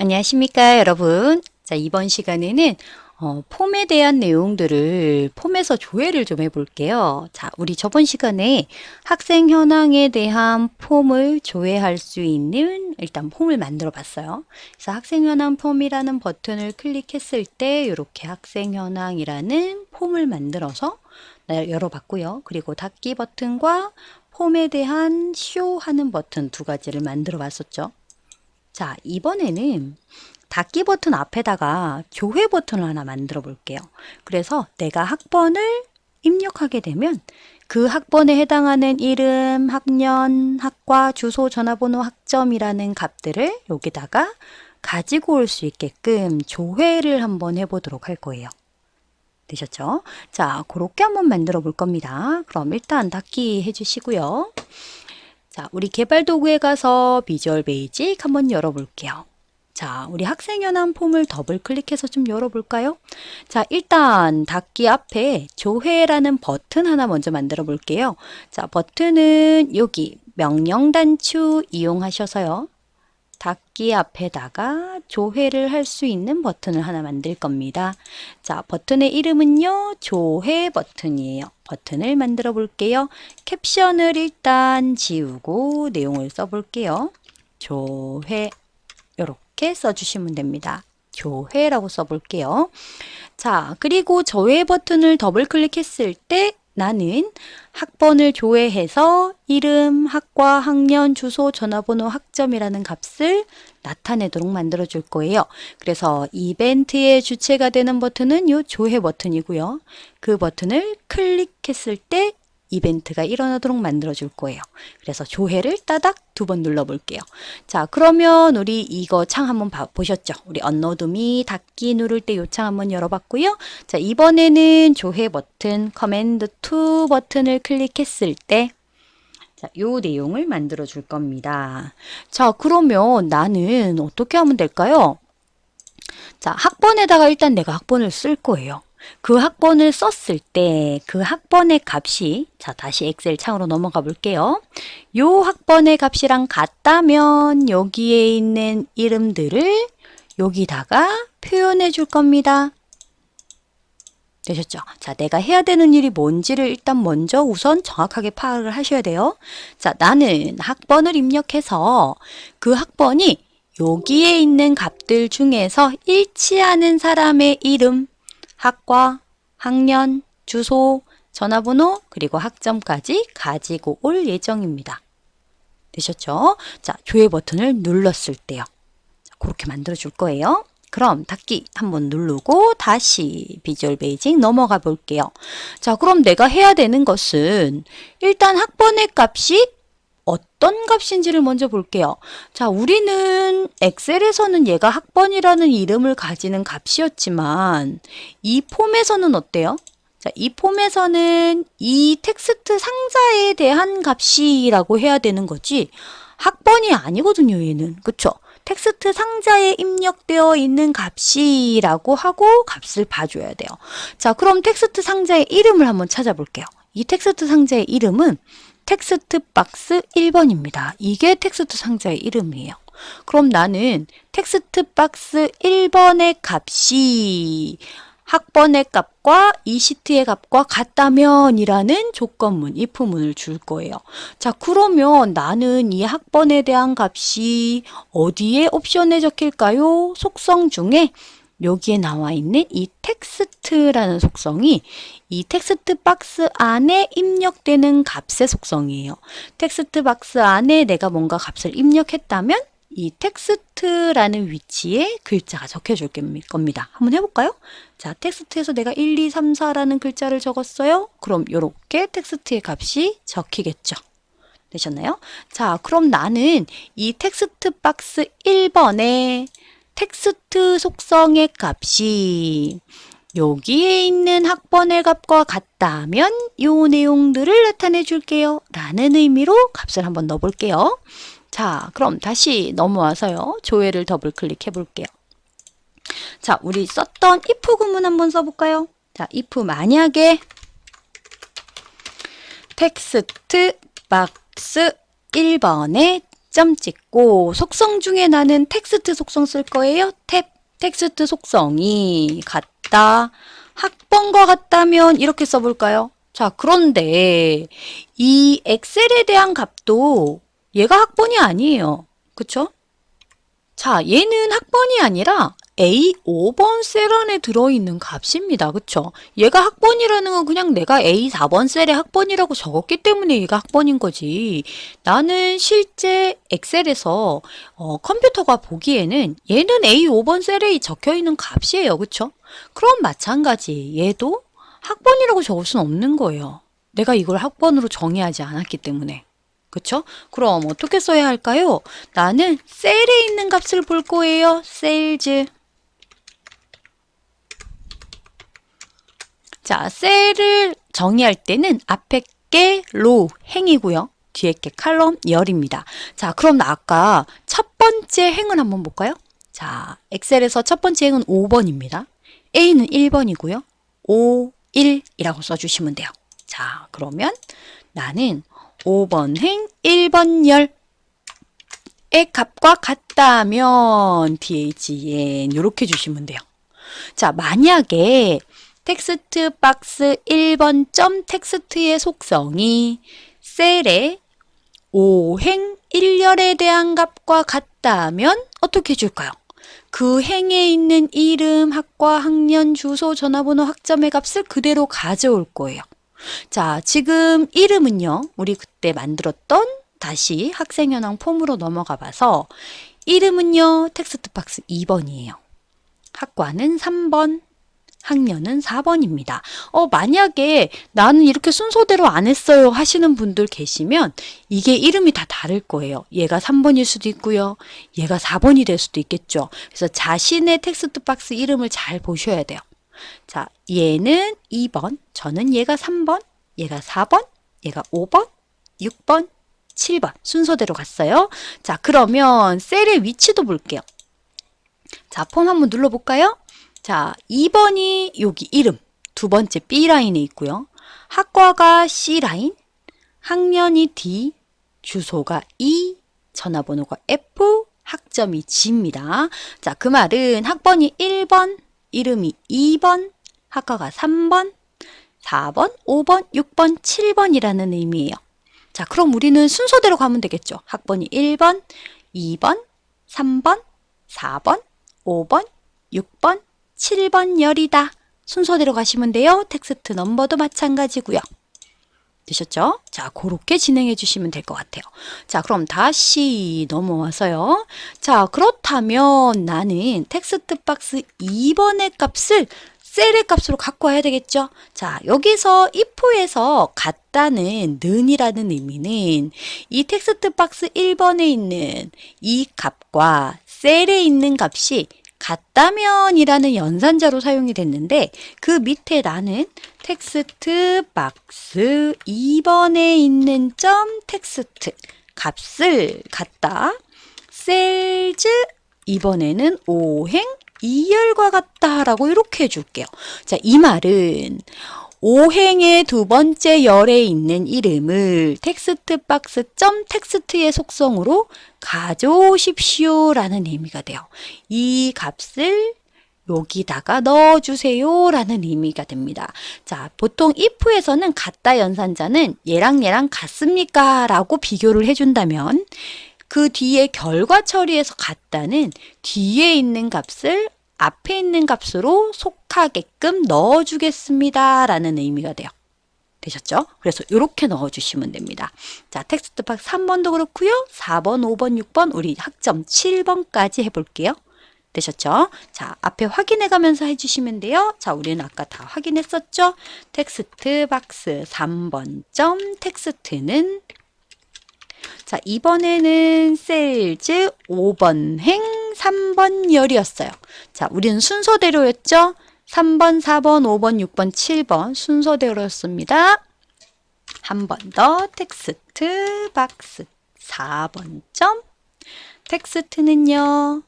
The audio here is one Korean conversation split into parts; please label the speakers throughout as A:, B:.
A: 안녕하십니까, 여러분. 자, 이번 시간에는 폼에 대한 내용들을 폼에서 조회를 좀 해볼게요. 자, 우리 저번 시간에 학생 현황에 대한 폼을 조회할 수 있는 일단 폼을 만들어 봤어요. 그래서 학생 현황 폼이라는 버튼을 클릭했을 때 이렇게 학생 현황이라는 폼을 만들어서 열어봤고요. 그리고 닫기 버튼과 폼에 대한 쇼하는 버튼 두 가지를 만들어 봤었죠. 자, 이번에는 닫기 버튼 앞에다가 조회 버튼을 하나 만들어 볼게요. 그래서 내가 학번을 입력하게 되면 그 학번에 해당하는 이름, 학년, 학과, 주소, 전화번호, 학점이라는 값들을 여기다가 가지고 올 수 있게끔 조회를 한번 해보도록 할 거예요. 되셨죠? 자, 그렇게 한번 만들어 볼 겁니다. 그럼 일단 닫기 해주시고요. 자, 우리 개발 도구에 가서 비주얼 베이직 한번 열어볼게요. 자, 우리 학생 현황 폼을 더블 클릭해서 좀 열어볼까요? 자, 일단 닫기 앞에 조회라는 버튼 하나 먼저 만들어 볼게요. 자, 버튼은 여기 명령 단추 이용하셔서요. 닫기 앞에다가 조회를 할 수 있는 버튼을 하나 만들 겁니다. 자, 버튼의 이름은요, 조회 버튼이에요. 버튼을 만들어 볼게요. 캡션을 일단 지우고 내용을 써볼게요. 조회, 이렇게 써주시면 됩니다. 조회라고 써볼게요. 자, 그리고 조회 버튼을 더블 클릭했을 때 나는 학번을 조회해서 이름, 학과, 학년, 주소, 전화번호, 학점이라는 값을 나타내도록 만들어 줄 거예요. 그래서 이벤트의 주체가 되는 버튼은 이 조회 버튼이고요. 그 버튼을 클릭했을 때 이벤트가 일어나도록 만들어 줄 거예요. 그래서 조회를 따닥 두 번 눌러 볼게요. 자, 그러면 우리 이거 창 한번 보셨죠? 우리 언로드 미 닫기 누를 때 이 창 한번 열어봤고요. 자, 이번에는 조회 버튼, 커맨드 2 버튼을 클릭했을 때 자, 요 내용을 만들어 줄 겁니다. 자, 그러면 나는 어떻게 하면 될까요? 자, 학번에다가 일단 내가 학번을 쓸 거예요. 그 학번을 썼을 때 그 학번의 값이 자, 다시 엑셀 창으로 넘어가 볼게요. 요 학번의 값이랑 같다면 여기에 있는 이름들을 여기다가 표현해 줄 겁니다. 되셨죠? 자, 내가 해야 되는 일이 뭔지를 일단 먼저 우선 정확하게 파악을 하셔야 돼요. 자, 나는 학번을 입력해서 그 학번이 여기에 있는 값들 중에서 일치하는 사람의 이름, 학과, 학년, 주소, 전화번호, 그리고 학점까지 가지고 올 예정입니다. 되셨죠? 자, 조회 버튼을 눌렀을 때요. 자, 그렇게 만들어 줄 거예요. 그럼 닫기 한번 누르고 다시 비주얼 베이직 넘어가 볼게요. 자, 그럼 내가 해야 되는 것은 일단 학번의 값이 어떤 값인지를 먼저 볼게요. 자, 우리는 엑셀에서는 얘가 학번이라는 이름을 가지는 값이었지만 이 폼에서는 어때요? 자, 이 폼에서는 이 텍스트 상자에 대한 값이라고 해야 되는 거지 학번이 아니거든요, 얘는. 그쵸? 텍스트 상자에 입력되어 있는 값이라고 하고 값을 봐줘야 돼요. 자, 그럼 텍스트 상자의 이름을 한번 찾아볼게요. 이 텍스트 상자의 이름은 텍스트 박스 1번입니다. 이게 텍스트 상자의 이름이에요. 그럼 나는 텍스트 박스 1번의 값이 학번의 값과 이 시트의 값과 같다면 이라는 조건문, if문을 줄 거예요. 자, 그러면 나는 이 학번에 대한 값이 어디에 옵션에 적힐까요? 속성 중에 여기에 나와 있는 이 텍스트라는 속성이 이 텍스트 박스 안에 입력되는 값의 속성이에요. 텍스트 박스 안에 내가 뭔가 값을 입력했다면 이 텍스트라는 위치에 글자가 적혀줄 겁니다. 한번 해볼까요? 자, 텍스트에서 내가 1, 2, 3, 4라는 글자를 적었어요. 그럼 이렇게 텍스트의 값이 적히겠죠. 되셨나요? 자, 그럼 나는 이 텍스트 박스 1번에 텍스트 속성의 값이 여기에 있는 학번의 값과 같다면 이 내용들을 나타내 줄게요. 라는 의미로 값을 한번 넣어 볼게요. 자, 그럼 다시 넘어와서요. 조회를 더블 클릭해 볼게요. 자, 우리 썼던 if 구문 한번 써볼까요? 자, if 만약에 텍스트 박스 1번에 점 찍고 속성 중에 나는 텍스트 속성 쓸 거예요. 탭 텍스트 속성이 같다. 학번과 같다면 이렇게 써볼까요? 자, 그런데 이 엑셀에 대한 값도 얘가 학번이 아니에요. 그쵸? 자, 얘는 학번이 아니라 A5번 셀 안에 들어있는 값입니다. 그쵸? 얘가 학번이라는 건 그냥 내가 A4번 셀에 학번이라고 적었기 때문에 얘가 학번인 거지. 나는 실제 엑셀에서 컴퓨터가 보기에는 얘는 A5번 셀에 적혀있는 값이에요. 그쵸? 그럼 마찬가지 얘도 학번이라고 적을 수는 없는 거예요. 내가 이걸 학번으로 정의하지 않았기 때문에. 그쵸? 그럼 어떻게 써야 할까요? 나는 셀에 있는 값을 볼 거예요. 셀즈. 자, 셀을 정의할 때는 앞에 게 로 행이고요. 뒤에 게 칼럼 열입니다. 자, 그럼 나 아까 첫 번째 행을 한번 볼까요? 자, 엑셀에서 첫 번째 행은 5번입니다. A는 1번이고요. 5, 1이라고 써주시면 돼요. 자, 그러면 나는 5번 행 1번 열의 값과 같다면 DHN 이렇게 주시면 돼요. 자, 만약에 텍스트 박스 1번 점 텍스트의 속성이 셀의 5행 1열에 대한 값과 같다면 어떻게 해줄까요? 그 행에 있는 이름, 학과, 학년, 주소, 전화번호, 학점의 값을 그대로 가져올 거예요. 자, 지금 이름은요, 우리 그때 만들었던 다시 학생 현황 폼으로 넘어가 봐서 이름은요, 텍스트 박스 2번이에요. 학과는 3번, 학년은 4번입니다. 만약에 나는 이렇게 순서대로 안 했어요 하시는 분들 계시면 이게 이름이 다 다를 거예요. 얘가 3번일 수도 있고요. 얘가 4번이 될 수도 있겠죠. 그래서 자신의 텍스트 박스 이름을 잘 보셔야 돼요. 자, 얘는 2번, 저는 얘가 3번, 얘가 4번, 얘가 5번, 6번, 7번 순서대로 갔어요. 자, 그러면 셀의 위치도 볼게요. 자, 폼 한번 눌러볼까요? 자, 2번이 여기 이름, 두 번째 B라인에 있고요. 학과가 C라인, 학년이 D, 주소가 E, 전화번호가 F, 학점이 G입니다. 자, 그 말은 학번이 1번, 이름이 2번, 학과가 3번, 4번, 5번, 6번, 7번이라는 의미예요. 자, 그럼 우리는 순서대로 가면 되겠죠. 학번이 1번, 2번, 3번, 4번, 5번, 6번, 7번 열이다. 순서대로 가시면 돼요. 텍스트 넘버도 마찬가지고요. 되셨죠? 자, 그렇게 진행해 주시면 될 것 같아요. 자, 그럼 다시 넘어와서요. 자, 그렇다면 나는 텍스트 박스 2번의 값을 셀의 값으로 갖고 와야 되겠죠? 자, 여기서 if에서 같다는 는이라는 의미는 이 텍스트 박스 1번에 있는 이 값과 셀에 있는 값이 같다면이라는 연산자로 사용이 됐는데 그 밑에 나는 텍스트 박스 2번에 있는 점 텍스트 값을 갖다 셀즈 이번에는 5행 2열과 같다라고 이렇게 해줄게요. 자, 이 말은 5행의 두 번째 열에 있는 이름을 텍스트 박스 점 텍스트의 속성으로 가져오십시오 라는 의미가 돼요. 이 값을 여기다가 넣어주세요 라는 의미가 됩니다. 자, 보통 if에서는 같다 연산자는 얘랑 얘랑 같습니까? 라고 비교를 해준다면 그 뒤에 결과 처리에서 같다는 뒤에 있는 값을 앞에 있는 값으로 속하게끔 넣어주겠습니다 라는 의미가 돼요. 되셨죠? 그래서 이렇게 넣어주시면 됩니다. 자, 텍스트 박스 3번도 그렇고요. 4번, 5번, 6번, 우리 학점 7번까지 해볼게요. 되셨죠? 자, 앞에 확인해 가면서 해주시면 돼요. 자, 우리는 아까 다 확인했었죠? 텍스트 박스 3번 점 텍스트는 자, 이번에는 셀즈 5번 행 3번 열이었어요. 자, 우리는 순서대로였죠? 3번, 4번, 5번, 6번, 7번 순서대로였습니다. 한 번 더 텍스트 박스 4번 점 텍스트는요.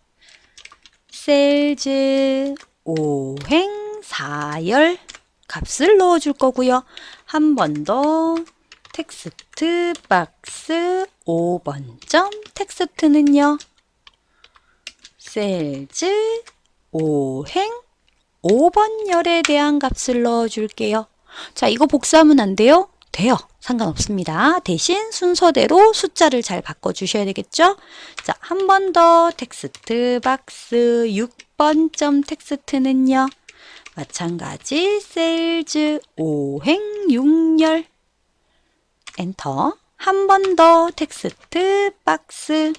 A: 셀즈 5행 4열 값을 넣어줄 거고요. 한 번 더 텍스트 박스 5번 점 텍스트는요. 셀즈 오행 5번 열에 대한 값을 넣어줄게요. 자, 이거 복사하면 안 돼요? 돼요. 상관없습니다. 대신 순서대로 숫자를 잘 바꿔주셔야 되겠죠? 자, 한 번 더 텍스트 박스 6번 점 텍스트는요. 마찬가지 셀즈 오행 6열 엔터. 한 번 더 텍스트 박스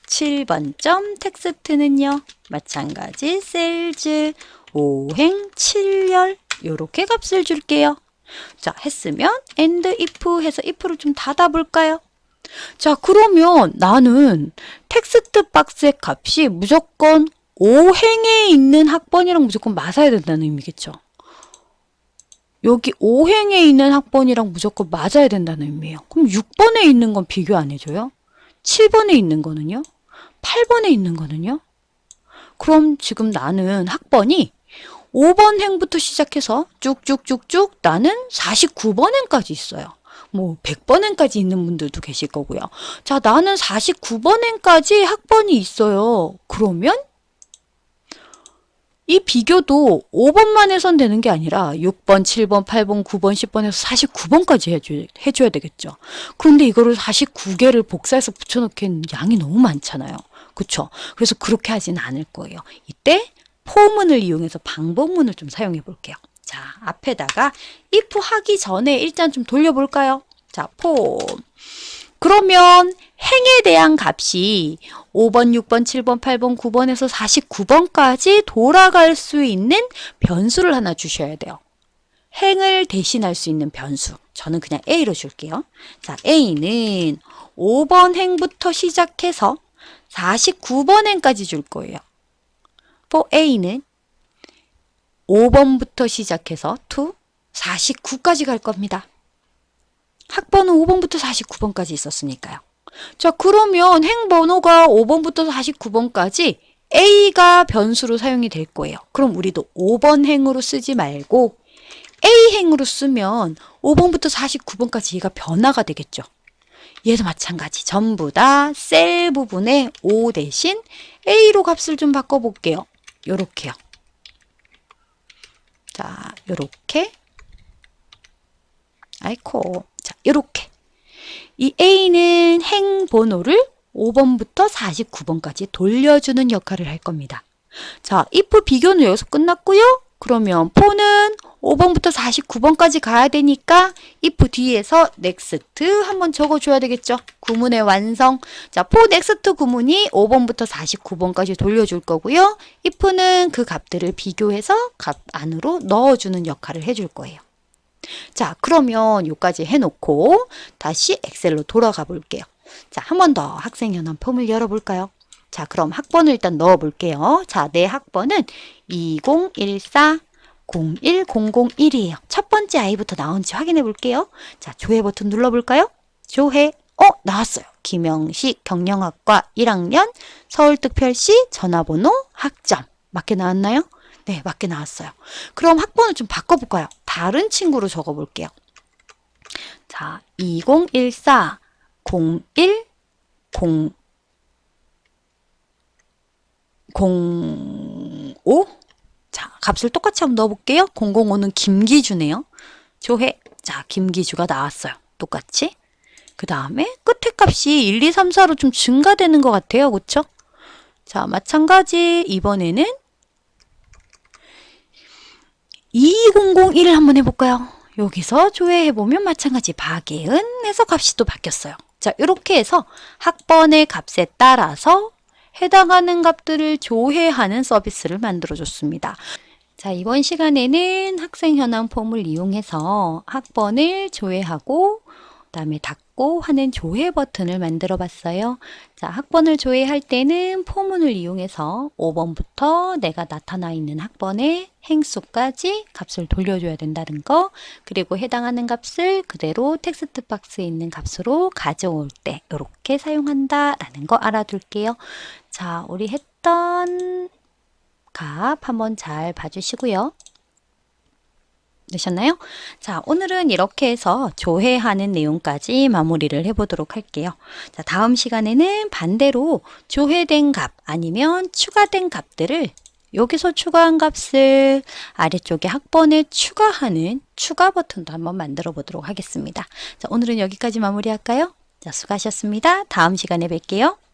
A: 7번 점 텍스트는요. 마찬가지 셀즈 오행 7열 요렇게 값을 줄게요. 자, 했으면 and if 해서 if를 좀 닫아 볼까요? 자, 그러면 나는 텍스트 박스의 값이 무조건 5행에 있는 학번이랑 무조건 맞아야 된다는 의미겠죠. 여기 5행에 있는 학번이랑 무조건 맞아야 된다는 의미예요. 그럼 6번에 있는 건 비교 안 해줘요? 7번에 있는 거는요? 8번에 있는 거는요? 그럼 지금 나는 학번이 5번 행부터 시작해서 쭉쭉쭉쭉 나는 49번 행까지 있어요. 뭐 100번 행까지 있는 분들도 계실 거고요. 자, 나는 49번 행까지 학번이 있어요. 그러면 이 비교도 5번만 해선 되는 게 아니라 6번, 7번, 8번, 9번, 10번 해서 49번까지 해줘야 되겠죠. 그런데 이거를 49개를 복사해서 붙여넣기엔 양이 너무 많잖아요. 그쵸? 그래서 그렇게 하지는 않을 거예요. 이때 포문을 이용해서 방법문을 좀 사용해 볼게요. 자, 앞에다가 if 하기 전에 일단 좀 돌려볼까요? 자, 폼. 그러면 행에 대한 값이 5번, 6번, 7번, 8번, 9번에서 49번까지 돌아갈 수 있는 변수를 하나 주셔야 돼요. 행을 대신할 수 있는 변수. 저는 그냥 A로 줄게요. 자, A는 5번 행부터 시작해서 49번 행까지 줄 거예요. for A는 5번부터 시작해서 to 49까지 갈 겁니다. 학번은 5번부터 49번까지 있었으니까요. 자, 그러면 행번호가 5번부터 49번까지 A가 변수로 사용이 될 거예요. 그럼 우리도 5번 행으로 쓰지 말고 A 행으로 쓰면 5번부터 49번까지 얘가 변화가 되겠죠. 얘도 마찬가지. 전부 다 셀 부분에 5 대신 A로 값을 좀 바꿔볼게요. 요렇게요. 자, 요렇게. 아이코. 자, 요렇게. 이 A는 행 번호를 5번부터 49번까지 돌려주는 역할을 할 겁니다. 자, if 비교는 여기서 끝났고요. 그러면 for는 5번부터 49번까지 가야 되니까 if 뒤에서 next 한번 적어줘야 되겠죠. 구문의 완성. 자, for next 구문이 5번부터 49번까지 돌려줄 거고요. if는 그 값들을 비교해서 값 안으로 넣어주는 역할을 해줄 거예요. 자, 그러면 여기까지 해놓고 다시 엑셀로 돌아가 볼게요. 자, 한 번 더 학생 현황 폼을 열어볼까요? 자, 그럼 학번을 일단 넣어볼게요. 자, 내 학번은 2014-01001이에요. 첫 번째 아이부터 나온지 확인해 볼게요. 자, 조회 버튼 눌러볼까요? 조회, 나왔어요. 김영식 경영학과 1학년 서울특별시 전화번호 학점. 맞게 나왔나요? 네, 맞게 나왔어요. 그럼 학번을 좀 바꿔볼까요? 다른 친구로 적어볼게요. 자, 2014 01 05. 자, 값을 똑같이 한번 넣어볼게요. 005는 김기주네요. 조회. 자, 김기주가 나왔어요. 똑같이. 그 다음에 끝에 값이 1, 2, 3, 4로 좀 증가되는 것 같아요. 그쵸? 자, 마찬가지 이번에는 2001을 한번 해볼까요? 여기서 조회해보면 마찬가지 박예은 해서 값이 또 바뀌었어요. 자, 이렇게 해서 학번의 값에 따라서 해당하는 값들을 조회하는 서비스를 만들어줬습니다. 자, 이번 시간에는 학생 현황 폼을 이용해서 학번을 조회하고 그다음에 닫고 하는 조회 버튼을 만들어 봤어요. 자, 학번을 조회할 때는 포문을 이용해서 5번부터 내가 나타나 있는 학번의 행수까지 값을 돌려줘야 된다는 거, 그리고 해당하는 값을 그대로 텍스트 박스에 있는 값으로 가져올 때 이렇게 사용한다라는 거 알아둘게요. 자, 우리 했던 값 한번 잘 봐주시고요. 되셨나요? 자, 오늘은 이렇게 해서 조회하는 내용까지 마무리를 해보도록 할게요. 자, 다음 시간에는 반대로 조회된 값 아니면 추가된 값들을 여기서 추가한 값을 아래쪽에 학번에 추가하는 추가 버튼도 한번 만들어 보도록 하겠습니다. 자, 오늘은 여기까지 마무리할까요? 자, 수고하셨습니다. 다음 시간에 뵐게요.